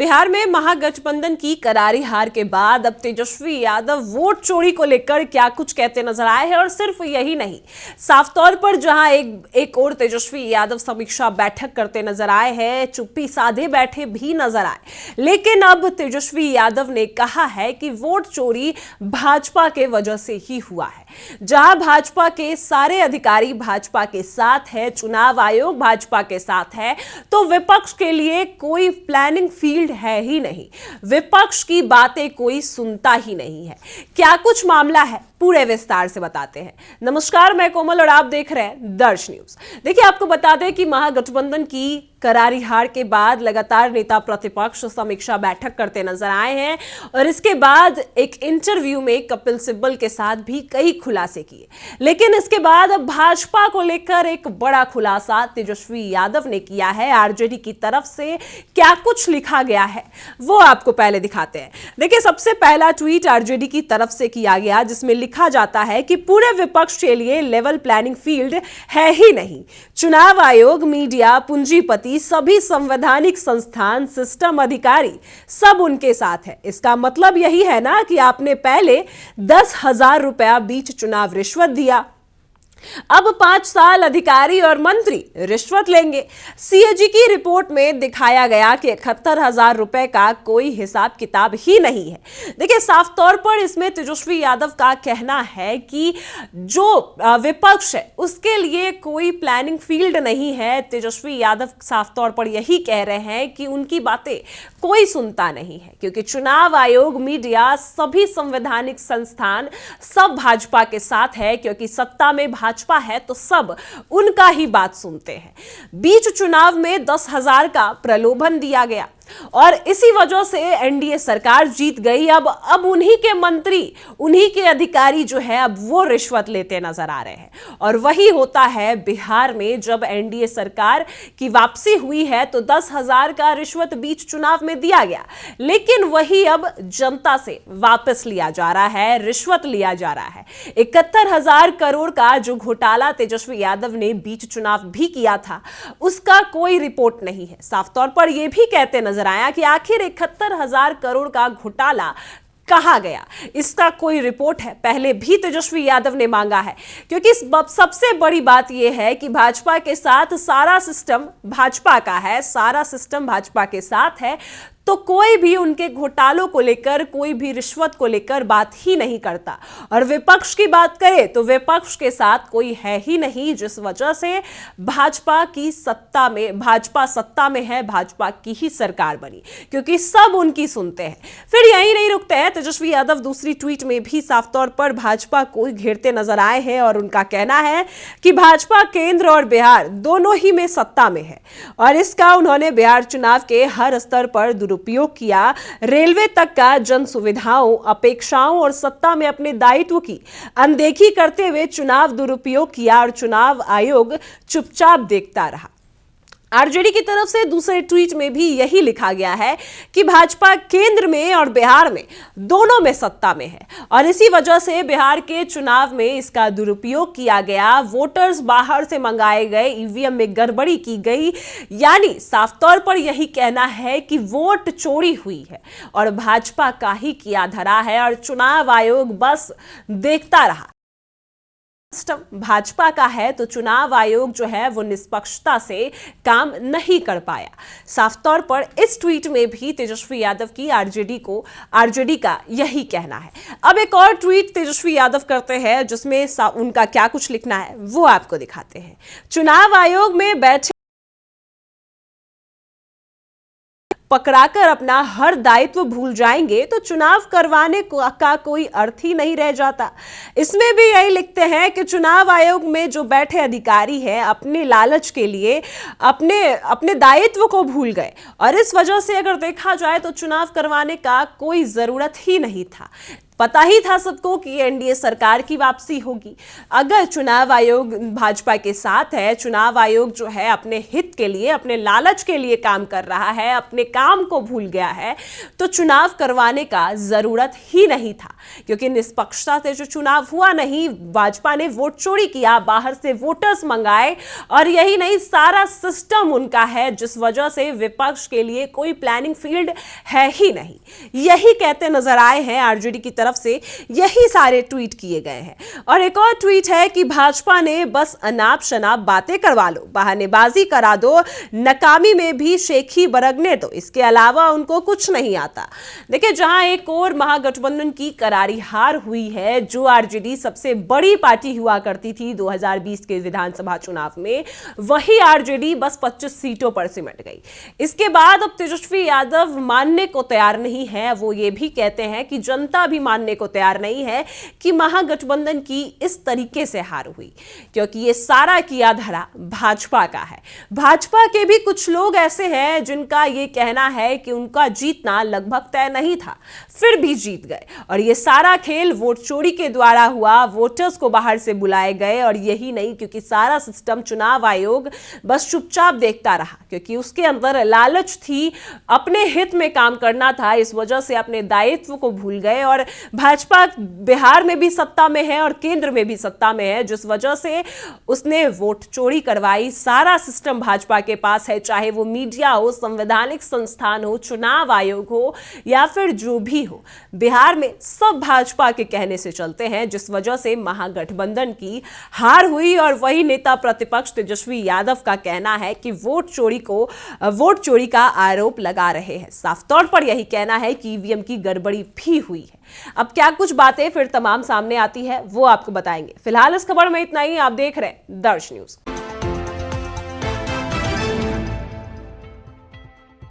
बिहार में महागठबंधन की करारी हार के बाद अब तेजस्वी यादव वोट चोरी को लेकर क्या कुछ कहते नजर आए हैं। और सिर्फ यही नहीं, साफ तौर पर जहां एक और तेजस्वी यादव समीक्षा बैठक करते नजर आए हैं, चुप्पी साधे बैठे भी नजर आए, लेकिन अब तेजस्वी यादव ने कहा है कि वोट चोरी भाजपा के वजह से ही हुआ है। जहां भाजपा के सारे अधिकारी भाजपा के साथ है, चुनाव आयोग भाजपा के साथ है, तो विपक्ष के लिए कोई प्लानिंग फील्ड है ही नहीं। विपक्ष की बातें कोई सुनता ही नहीं है। क्या कुछ मामला है, पूरे विस्तार से बताते हैं। नमस्कार, मैं कोमल और आप देख रहे हैं दर्श न्यूज। देखिए, आपको बता दें कि महागठबंधन की करारी हार के बाद लगातार नेता प्रतिपक्ष समीक्षा बैठक करते नजर आए हैं और इसके बाद एक इंटरव्यू में कपिल सिब्बल के साथ भी कई खुलासे किए। लेकिन इसके बाद अब भाजपा को लेकर एक बड़ा खुलासा तेजस्वी यादव ने किया है। आरजेडी की तरफ से क्या कुछ लिखा गया है वो आपको पहले दिखाते हैं। देखिए, सबसे पहला ट्वीट आरजेडी की तरफ से किया गया, जिसमें लिखा जाता है कि पूरे विपक्ष के लिए लेवल प्लानिंग फील्ड है ही नहीं। चुनाव आयोग, मीडिया, पूंजीपति, सभी संवैधानिक संस्थान, सिस्टम, अधिकारी सब उनके साथ है। इसका मतलब यही है ना कि आपने पहले 10,000 रुपया बीच चुनाव रिश्वत दिया, अब 5 साल अधिकारी और मंत्री रिश्वत लेंगे। सीएजी की रिपोर्ट में दिखाया गया कि 71,000 रुपए का कोई हिसाब किताब ही नहीं है। देखिए, साफ तौर पर इसमें तेजस्वी यादव का कहना है कि जो विपक्ष है उसके लिए कोई प्लानिंग फील्ड नहीं है। तेजस्वी यादव साफ तौर पर यही कह रहे हैं कि उनकी बातें कोई सुनता नहीं है, क्योंकि चुनाव आयोग, मीडिया, सभी संवैधानिक संस्थान सब भाजपा के साथ है, क्योंकि सत्ता में भाजपा है तो सब उनका ही बात सुनते हैं। बीच चुनाव में 10,000 का प्रलोभन दिया गया और इसी वजह से एनडीए सरकार जीत गई। अब उन्हीं के मंत्री, उन्हीं के अधिकारी जो है अब वो रिश्वत लेते नजर आ रहे हैं। और वही होता है बिहार में, जब एनडीए सरकार की वापसी हुई है तो 10,000 का रिश्वत बीच चुनाव में दिया गया, लेकिन वही अब जनता से वापस लिया जा रहा है, रिश्वत लिया जा रहा है। 71,000 करोड़ का जो घोटाला तेजस्वी यादव ने बीच चुनाव भी किया था, उसका कोई रिपोर्ट नहीं है। साफ तौर पर यह भी कहते नजर आया कि आखिर 71,000 करोड़ का घोटाला कहा गया, इसका कोई रिपोर्ट है पहले भी तेजस्वी यादव ने मांगा है। क्योंकि सबसे बड़ी बात यह है कि भाजपा के साथ सारा सिस्टम भाजपा का है, सारा सिस्टम भाजपा के साथ है, तो कोई भी उनके घोटालों को लेकर, कोई भी रिश्वत को लेकर बात ही नहीं करता। और विपक्ष की बात करें तो विपक्ष के साथ कोई है ही नहीं, जिस वजह से भाजपा सत्ता में है, भाजपा की ही सरकार बनी, क्योंकि सब उनकी सुनते हैं। फिर यही नहीं रुकते हैं, तेजस्वी यादव दूसरी ट्वीट में भी साफ तौर पर भाजपा को घेरते नजर आए हैं और उनका कहना है कि भाजपा केंद्र और बिहार दोनों ही में सत्ता में है और इसका उन्होंने बिहार चुनाव के हर स्तर पर उपयोग किया। रेलवे तक का जन सुविधाओं, अपेक्षाओं और सत्ता में अपने दायित्व की अनदेखी करते हुए चुनाव दुरुपयोग किया और चुनाव आयोग चुपचाप देखता रहा। आरजेडी की तरफ से दूसरे ट्वीट में भी यही लिखा गया है कि भाजपा केंद्र में और बिहार में दोनों में सत्ता में है और इसी वजह से बिहार के चुनाव में इसका दुरुपयोग किया गया। वोटर्स बाहर से मंगाए गए, ईवीएम में गड़बड़ी की गई, यानी साफ तौर पर यही कहना है कि वोट चोरी हुई है और भाजपा का ही किया धरा है और चुनाव आयोग बस देखता रहा। सिस्टम भाजपा का है तो चुनाव आयोग जो है वो निष्पक्षता से काम नहीं कर पाया। साफ तौर पर इस ट्वीट में भी तेजस्वी यादव की आरजेडी का यही कहना है। अब एक और ट्वीट तेजस्वी यादव करते हैं, जिसमें उनका क्या कुछ लिखना है वो आपको दिखाते हैं। चुनाव आयोग में बैठे पकड़ाकर अपना हर दायित्व भूल जाएंगे तो चुनाव करवाने का कोई अर्थ ही नहीं रह जाता। इसमें भी यही लिखते हैं कि चुनाव आयोग में जो बैठे अधिकारी हैं अपने लालच के लिए अपने दायित्व को भूल गए और इस वजह से अगर देखा जाए तो चुनाव करवाने का कोई जरूरत ही नहीं था। पता ही था सबको कि एनडीए सरकार की वापसी होगी। अगर चुनाव आयोग भाजपा के साथ है, चुनाव आयोग जो है अपने हित के लिए, अपने लालच के लिए काम कर रहा है, अपने काम को भूल गया है, तो चुनाव करवाने का जरूरत ही नहीं था, क्योंकि निष्पक्षता से जो चुनाव हुआ नहीं, भाजपा ने वोट चोरी किया, बाहर से वोटर्स मंगाए, और यही नहीं, सारा सिस्टम उनका है, जिस वजह से विपक्ष के लिए कोई प्लानिंग फील्ड है ही नहीं। यही कहते नजर आए हैं आरजेडी की तरफ से, यही सारे ट्वीट किए गए हैं। और एक और ट्वीट है कि भाजपा ने बस अनाप शनाप बातें करवा लो, बहानेबाजी करा दो, नकामी में भी शेखी बरगने दो, इसके अलावा उनको कुछ नहीं आता। देखिए, जहां एक और महागठबंधन की करारी हार हुई है, जो आरजेडी सबसे बड़ी पार्टी हुआ करती थी 2020 के विधानसभा चुनाव में, वही आरजेडी बस 25 सीटों पर सिमट गई। इसके बाद अब तेजस्वी यादव मानने को तैयार नहीं है, वो ये भी कहते हैं कि जनता भी मानने को तैयार नहीं है कि महागठबंधन की इस तरीके से हार हुई, क्योंकि ये सारा किया धरा भाजपा का है। भाजपा के भी कुछ लोग ऐसे हैं जिनका ये कहना है कि उनका जीतना लगभग तय नहीं था, फिर भी जीत गए, और ये सारा खेल वोट चोरी के द्वारा हुआ, वोटर्स को बाहर से बुलाए गए। और यही नहीं, क्योंकि सारा सिस्टम चुनाव आयोग बस चुपचाप देखता रहा, क्योंकि उसके अंदर लालच थी, अपने हित में काम करना था, इस वजह से अपने दायित्व को भूल गए। और भाजपा बिहार में भी सत्ता में है और केंद्र में भी सत्ता में है, जिस वजह से उसने वोट चोरी करवाई। सारा सिस्टम भाजपा के पास है, चाहे वो मीडिया हो, संवैधानिक संस्थान हो, चुनाव आयोग हो, या फिर जो भी हो, बिहार में सब भाजपा के कहने से चलते हैं, जिस वजह से महागठबंधन की हार हुई। और वही नेता प्रतिपक्ष तेजस्वी यादव का कहना है कि वोट चोरी का आरोप लगा रहे हैं। साफ तौर पर यही कहना है कि ईवीएम की गड़बड़ी भी हुई है। अब क्या कुछ बातें फिर तमाम सामने आती है, वो आपको बताएंगे। फिलहाल इस खबर में इतना ही। आप देख रहे हैं दर्श न्यूज।